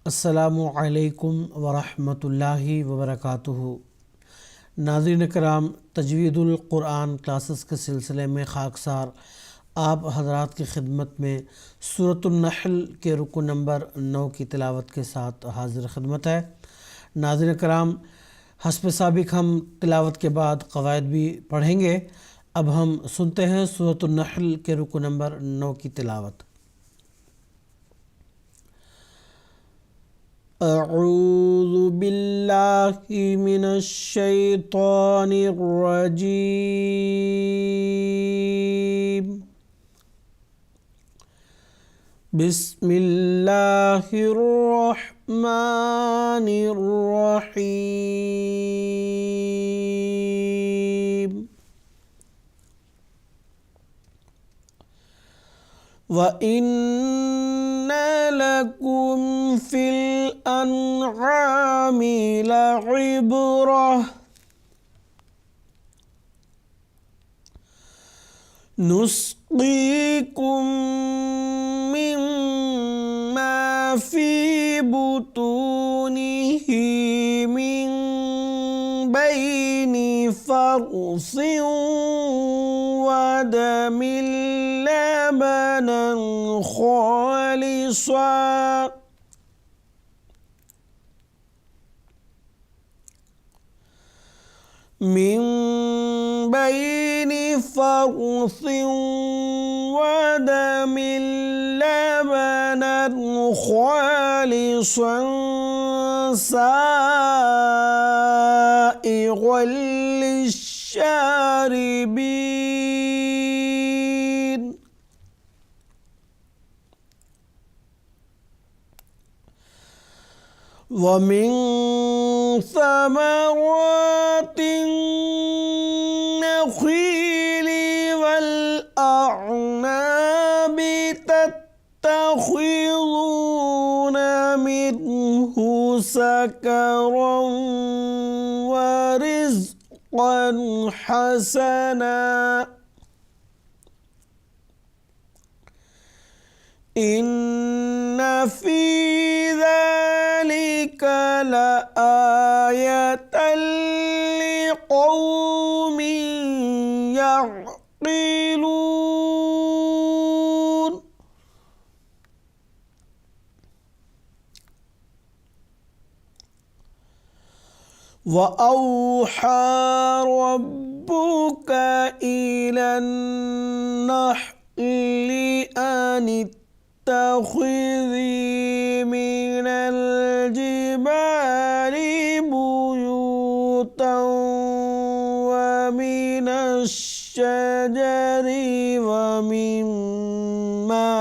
السلام علیکم ورحمۃ اللہ وبرکاتہ۔ ناظرین کرام، تجوید القرآن کلاسز کے سلسلے میں خاکسار آپ حضرات کی خدمت میں سورۃ النحل کے رکوع نمبر 9 کی تلاوت کے ساتھ حاضر خدمت ہے۔ ناظرین کرام، حسب سابق ہم تلاوت کے بعد قواعد بھی پڑھیں گے۔ اب ہم سنتے ہیں سورۃ النحل کے رکوع نمبر 9 کی تلاوت۔ اعوذ باللہ من الشیطان الرجیم، بسم اللہ الرحمن الرحیم۔ وَإِنَّ لَكُمْ فِي الْأَنْعَامِ لَعِبْرَةً نُسْقِيكُم مِّمَّا فِي بُطُونِهِ مِن بَيْنِ فَرْثٍ وَدَمٍ لَبَنًا خَالِصًا من بين فرث ودم لبنا خالصا سائغا للشاربين ومن ثمرات النخيل والأعناب تتخذون منه سكرا ورزقا حسنا إن في ذلك لآية لقوم يعقلون وأوحى ربك إلى النحل أن اتخذي من الجبال بيوتا ومن الشجر ومما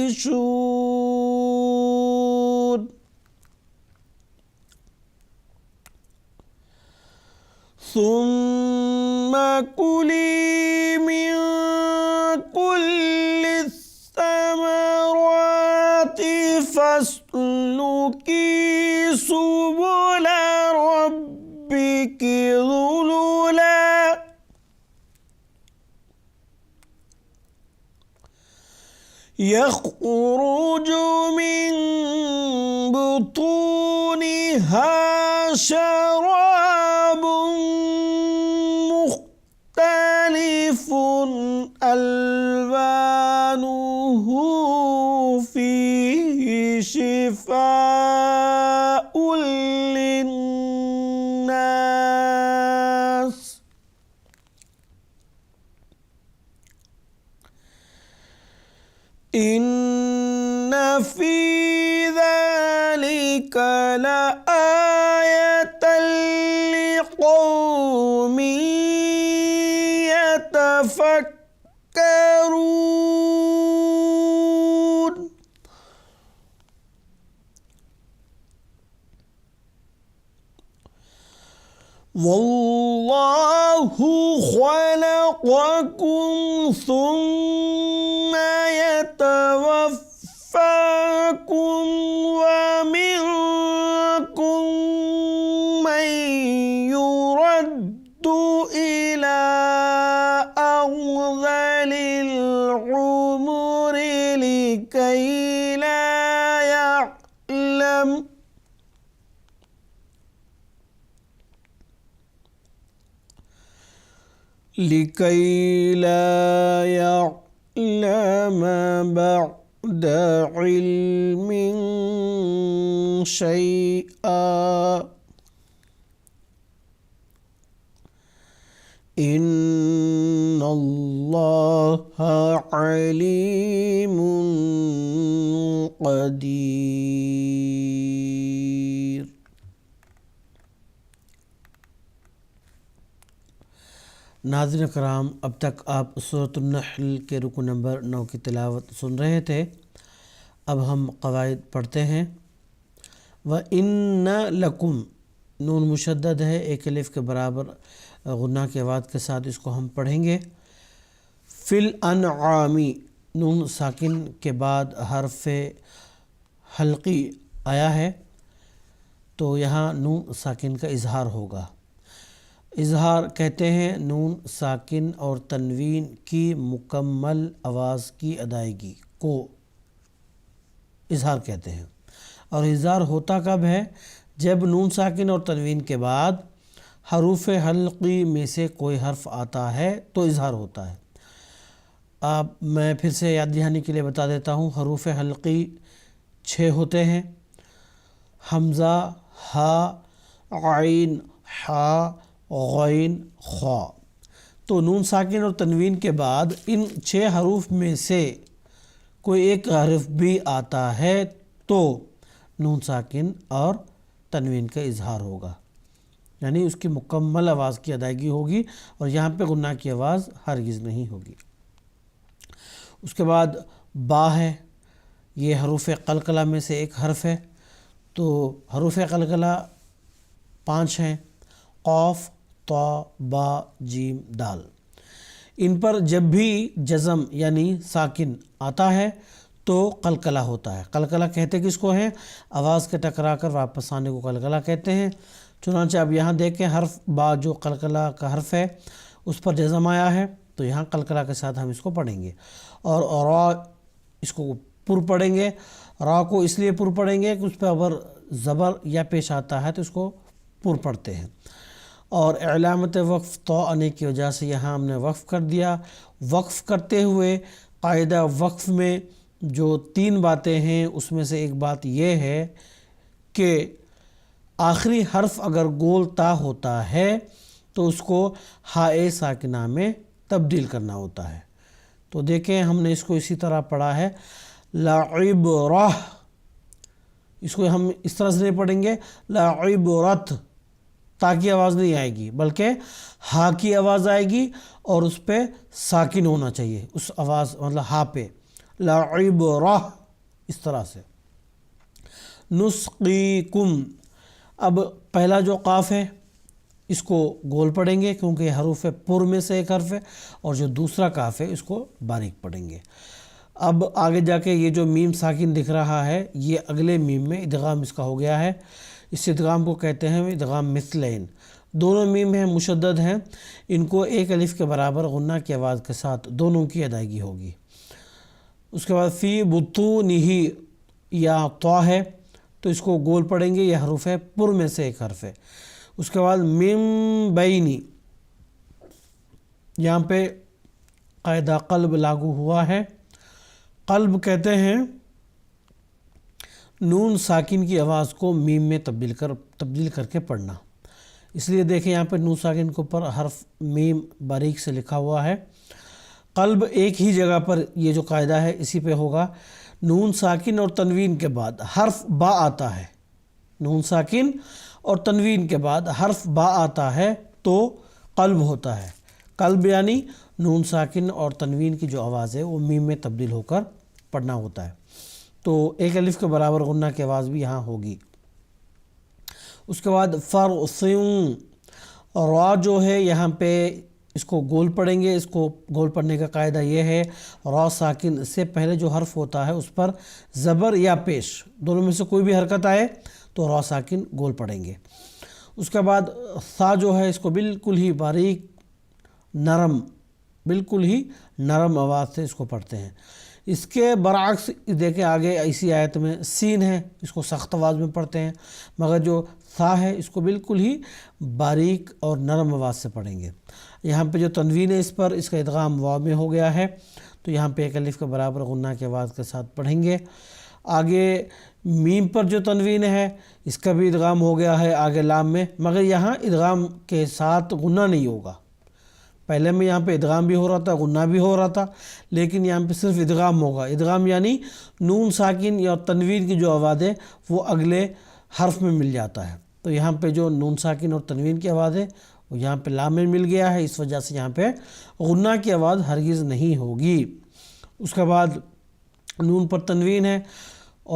يعرشون ثم كلي من كل الثمرات فاسلكي سبل ربك ذللا يخرج من بطونها شراب مختلف ألوانه فيه شفاء للناس إن في ذلك لآية لقوم يتفكرون والله خلقكم ثم يتوفاكم ومنكم من يرد إلى أرذل العمر لكي لا لِكَيْ لَا يَعْلَمَ بَعْدَ عِلْمٍ شَيْئًا إِنَّ اللَّهَ عَلِيمٌ قدیر۔ ناظرین کرام، اب تک آپ سورۃ النحل کے رکو نمبر 9 کی تلاوت سن رہے تھے۔ اب ہم قواعد پڑھتے ہیں۔ وَإِنَّ لَكُمْ، نون مشدد ہے، ایک الف کے برابر غنہ کے آواز کے ساتھ اس کو ہم پڑھیں گے۔ فی الانعام، نون ساکن کے بعد حرف حلقی آیا ہے تو یہاں نون ساکن کا اظہار ہوگا۔ اظہار کہتے ہیں نون ساکن اور تنوین کی مکمل آواز کی ادائیگی کو اظہار کہتے ہیں، اور اظہار ہوتا کب ہے؟ جب نون ساکن اور تنوین کے بعد حروف حلقی میں سے کوئی حرف آتا ہے تو اظہار ہوتا ہے۔ میں پھر سے یاد دہانی کے لیے بتا دیتا ہوں، حروف حلقی 6 ہوتے ہیں: حمزہ، ہا، عین، حا، غین، خا۔ تو نون ساکن اور تنوین کے بعد ان 6 حروف میں سے کوئی ایک حرف بھی آتا ہے تو نون ساکن اور تنوین کا اظہار ہوگا، یعنی اس کی مکمل آواز کی ادائیگی ہوگی، اور یہاں پہ غنہ کی آواز ہرگز نہیں ہوگی۔ اس کے بعد با ہے، یہ حروف قلقلہ میں سے ایک حرف ہے۔ تو حروف قلقلہ 5 ہیں: قاف، طا، با، جیم، دال۔ ان پر جب بھی جزم یعنی ساکن آتا ہے تو قلقلہ ہوتا ہے۔ قلقلہ کہتے کس کو ہیں؟ آواز کے ٹکرا کر واپس آنے کو قلقلہ کہتے ہیں۔ چنانچہ اب یہاں دیکھیں، حرف با جو قلقلہ کا حرف ہے اس پر جزم آیا ہے تو یہاں قلقلہ کے ساتھ ہم اس کو پڑھیں گے، اور را اس کو پر پڑھیں گے۔ را کو اس لیے پر پڑھیں گے کہ اس پہ اگر زبر یا پیش آتا ہے تو اس کو پر پڑھتے ہیں، اور علامت وقف تو آنے کی وجہ سے یہاں ہم نے وقف کر دیا۔ وقف کرتے ہوئے قاعدہ وقف میں جو 3 باتیں ہیں اس میں سے ایک بات یہ ہے کہ آخری حرف اگر گول تا ہوتا ہے تو اس کو ہائے ساکنہ میں تبدیل کرنا ہوتا ہے۔ تو دیکھیں ہم نے اس کو اسی طرح پڑھا ہے، لعبرہ، اس کو ہم اس طرح سے نہیں پڑھیں گے لعبرت، تا کی آواز نہیں آئے گی بلکہ ہا کی آواز آئے گی، اور اس پہ ساکن ہونا چاہیے، اس آواز مطلب ہا پہ، لعبرہ، اس طرح سے۔ نسقیکم، اب پہلا جو قاف ہے اس کو گول پڑھیں گے کیونکہ حروف پر میں سے ایک حرف ہے، اور جو دوسرا قاف ہے اس کو باریک پڑھیں گے۔ اب آگے جا کے یہ جو میم ساکن دکھ رہا ہے یہ اگلے میم میں ادغام اس کا ہو گیا ہے۔ اس ادغام کو کہتے ہیں ادغام مثلین۔ دونوں میم ہیں مشدد ہیں، ان کو ایک الف کے برابر غنہ کی آواز کے ساتھ دونوں کی ادائیگی ہوگی۔ اس کے بعد فی بطونہ، یا طا ہے تو اس کو گول پڑھیں گے، یہ حروف ہے پر میں سے ایک حرف ہے۔ اس کے بعد من بینی، یہاں پہ قاعدہ قلب لاگو ہوا ہے۔ قلب کہتے ہیں نون ساکن کی آواز کو میم میں تبدیل کر کے پڑھنا۔ اس لیے دیکھیں یہاں پہ نون ساکن کے اوپر حرف میم باریک سے لکھا ہوا ہے۔ قلب ایک ہی جگہ پر یہ جو قاعدہ ہے اسی پہ ہوگا۔ نون ساکن اور تنوین کے بعد حرف با آتا ہے، نون ساکن اور تنوین کے بعد حرف با آتا ہے تو قلب ہوتا ہے۔ قلب یعنی نون ساکن اور تنوین کی جو آواز ہے وہ میم میں تبدیل ہو کر پڑھنا ہوتا ہے، تو ایک الف کے برابر غنہ کی آواز بھی یہاں ہوگی۔ اس کے بعد فرسیوں، را جو ہے یہاں پہ اس کو گول پڑھیں گے۔ اس کو گول پڑھنے کا قاعدہ یہ ہے، را ساکن سے پہلے جو حرف ہوتا ہے اس پر زبر یا پیش دونوں میں سے کوئی بھی حرکت آئے تو را ساکن گول پڑھیں گے۔ اس کے بعد ثا جو ہے اس کو بالکل ہی باریک بالکل ہی نرم آواز سے اس کو پڑھتے ہیں۔ اس کے برعکس دیکھیں آگے اسی آیت میں سین ہے، اس کو سخت آواز میں پڑھتے ہیں، مگر جو ثا ہے اس کو بالکل ہی باریک اور نرم آواز سے پڑھیں گے۔ یہاں پہ جو تنوین ہے اس پر اس کا ادغام واو میں ہو گیا ہے، تو یہاں پہ ایک الف کے برابر غنہ کی آواز کے ساتھ پڑھیں گے۔ آگے میم پر جو تنوین ہے اس کا بھی ادغام ہو گیا ہے آگے لام میں، مگر یہاں ادغام کے ساتھ غنہ نہیں ہوگا۔ پہلے میں یہاں پہ ادغام بھی ہو رہا تھا، غنہ بھی ہو رہا تھا، لیکن یہاں پہ صرف ادغام ہوگا۔ ادغام یعنی نون ساکن یا تنوین کی جو آواز ہے وہ اگلے حرف میں مل جاتا ہے، تو یہاں پہ جو نون ساکن اور تنوین کی آواز ہے وہ یہاں پہ لام میں مل گیا ہے، اس وجہ سے یہاں پہ غنہ کی آواز ہرگز نہیں ہوگی۔ اس کے بعد نون پر تنوین ہے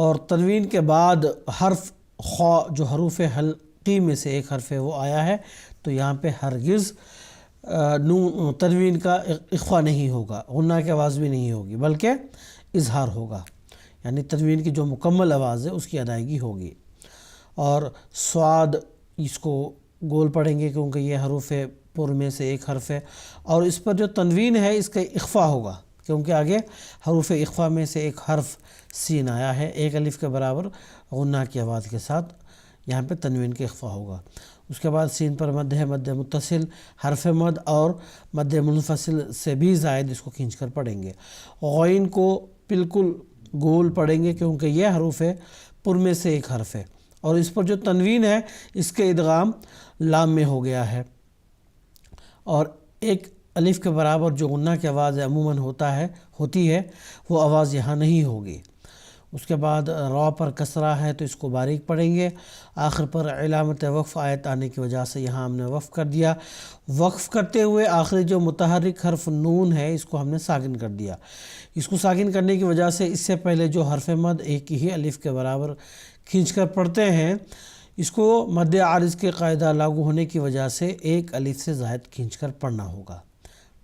اور تنوین کے بعد حرف خا جو حروف حلقی میں سے ایک حرف ہے وہ آیا ہے، تو یہاں پہ ہرگز تنوین کا اخفا نہیں ہوگا، غنہ کی آواز بھی نہیں ہوگی بلکہ اظہار ہوگا، یعنی تنوین کی جو مکمل آواز ہے اس کی ادائیگی ہوگی۔ اور صاد اس کو گول پڑھیں گے کیونکہ یہ حروف پر میں سے ایک حرف ہے، اور اس پر جو تنوین ہے اس کا اخفا ہوگا کیونکہ آگے حروف اخفا میں سے ایک حرف سین آیا ہے، ایک الف کے برابر غنہ کی آواز کے ساتھ یہاں پہ تنوین کے اخفا ہوگا۔ اس کے بعد سین پر مد ہے، مد متصل، حرف مد اور مد منفصل سے بھی زائد اس کو کھینچ کر پڑھیں گے۔ غین کو بالکل گول پڑھیں گے کیونکہ یہ حروف پر میں سے ایک حرف ہے، اور اس پر جو تنوین ہے اس کے ادغام لام میں ہو گیا ہے، اور ایک الف کے برابر جو غنہ کی آواز عموماً ہوتی ہے وہ آواز یہاں نہیں ہوگی۔ اس کے بعد را پر کسرہ ہے تو اس کو باریک پڑھیں گے۔ آخر پر علامت وقف آیت آنے کی وجہ سے یہاں ہم نے وقف کر دیا، وقف کرتے ہوئے آخری جو متحرک حرف نون ہے اس کو ہم نے ساکن کر دیا۔ اس کو ساکن کرنے کی وجہ سے اس سے پہلے جو حرف مد ایک ہی الف کے برابر کھینچ کر پڑھتے ہیں، اس کو مد عارض کے قاعدہ لاگو ہونے کی وجہ سے ایک الف سے زائد کھینچ کر پڑھنا ہوگا۔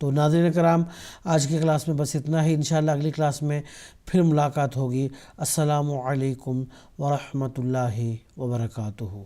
تو ناظرین کرام، آج کی کلاس میں بس اتنا ہی، انشاءاللہ اگلی کلاس میں پھر ملاقات ہوگی۔ السلام علیکم ورحمۃ اللہ وبرکاتہ۔